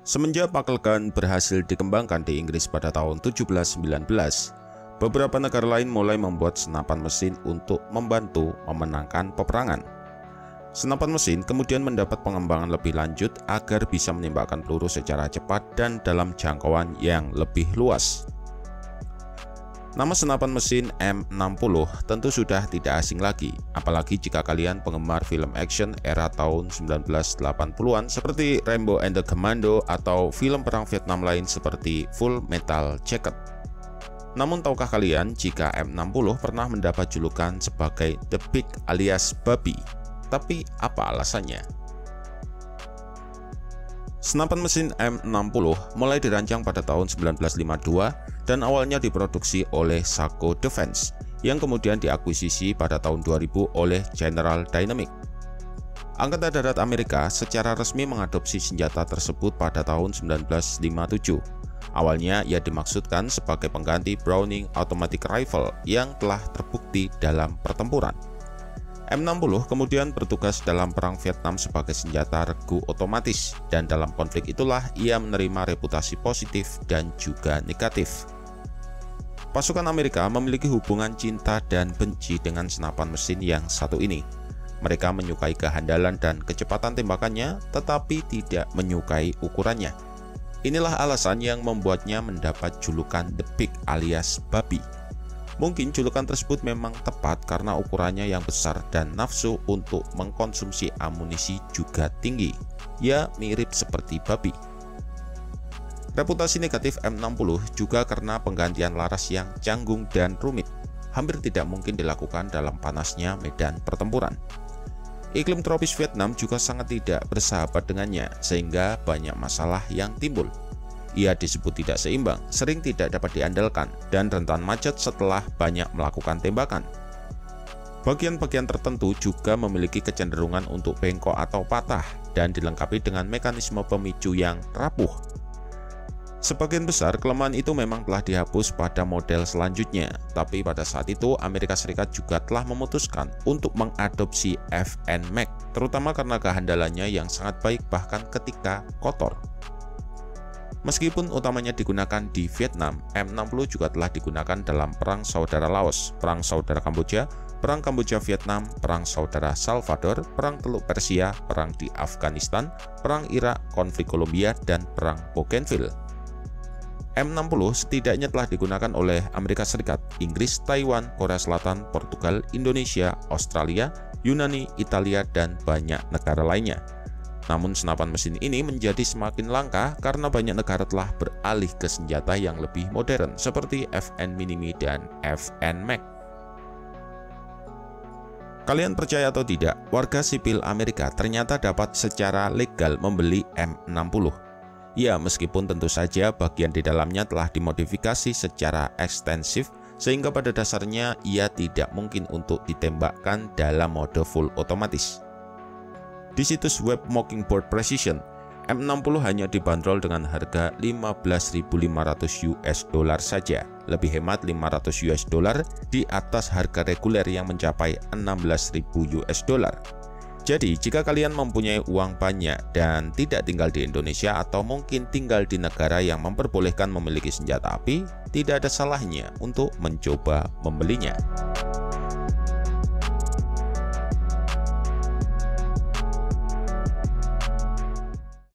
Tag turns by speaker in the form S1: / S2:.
S1: Semenjak buckle gun berhasil dikembangkan di Inggris pada tahun 1719, beberapa negara lain mulai membuat senapan mesin untuk membantu memenangkan peperangan. Senapan mesin kemudian mendapat pengembangan lebih lanjut agar bisa menembakkan peluru secara cepat dan dalam jangkauan yang lebih luas. Nama senapan mesin M60 tentu sudah tidak asing lagi, apalagi jika kalian penggemar film action era tahun 1980-an seperti Rambo and the Commando atau film perang Vietnam lain seperti Full Metal Jacket. Namun tahukah kalian jika M60 pernah mendapat julukan sebagai The Pig alias babi? Tapi apa alasannya? Senapan mesin M60 mulai dirancang pada tahun 1952 dan awalnya diproduksi oleh Sako Defense yang kemudian diakuisisi pada tahun 2000 oleh General Dynamics. Angkatan Darat Amerika secara resmi mengadopsi senjata tersebut pada tahun 1957. Awalnya ia dimaksudkan sebagai pengganti Browning Automatic Rifle yang telah terbukti dalam pertempuran. M60 kemudian bertugas dalam Perang Vietnam sebagai senjata regu otomatis, dan dalam konflik itulah ia menerima reputasi positif dan juga negatif. Pasukan Amerika memiliki hubungan cinta dan benci dengan senapan mesin yang satu ini. Mereka menyukai kehandalan dan kecepatan tembakannya, tetapi tidak menyukai ukurannya. Inilah alasan yang membuatnya mendapat julukan The Pig alias babi. Mungkin julukan tersebut memang tepat karena ukurannya yang besar dan nafsu untuk mengkonsumsi amunisi juga tinggi. Ya, mirip seperti babi. Reputasi negatif M60 juga karena penggantian laras yang canggung dan rumit. Hampir tidak mungkin dilakukan dalam panasnya medan pertempuran. Iklim tropis Vietnam juga sangat tidak bersahabat dengannya, sehingga banyak masalah yang timbul. Ia disebut tidak seimbang, sering tidak dapat diandalkan, dan rentan macet setelah banyak melakukan tembakan. Bagian-bagian tertentu juga memiliki kecenderungan untuk bengkok atau patah, dan dilengkapi dengan mekanisme pemicu yang rapuh. Sebagian besar kelemahan itu memang telah dihapus pada model selanjutnya, tapi pada saat itu Amerika Serikat juga telah memutuskan untuk mengadopsi FN Mac, terutama karena kehandalannya yang sangat baik bahkan ketika kotor. Meskipun utamanya digunakan di Vietnam, M60 juga telah digunakan dalam Perang Saudara Laos, Perang Saudara Kamboja, Perang Kamboja-Vietnam, Perang Saudara Salvador, Perang Teluk Persia, Perang di Afghanistan, Perang Irak, konflik Kolombia, dan Perang Bougainville. M60 setidaknya telah digunakan oleh Amerika Serikat, Inggris, Taiwan, Korea Selatan, Portugal, Indonesia, Australia, Yunani, Italia, dan banyak negara lainnya. Namun senapan mesin ini menjadi semakin langka karena banyak negara telah beralih ke senjata yang lebih modern seperti FN Minimi dan FN Mac. Kalian percaya atau tidak, warga sipil Amerika ternyata dapat secara legal membeli M60. Ya, meskipun tentu saja bagian di dalamnya telah dimodifikasi secara ekstensif sehingga pada dasarnya ia tidak mungkin untuk ditembakkan dalam mode full otomatis. Di situs web Mockingbird Precision, M60 hanya dibanderol dengan harga $15.500 saja, lebih hemat $500 di atas harga reguler yang mencapai $16.000. Jadi, jika kalian mempunyai uang banyak dan tidak tinggal di Indonesia atau mungkin tinggal di negara yang memperbolehkan memiliki senjata api, tidak ada salahnya untuk mencoba membelinya.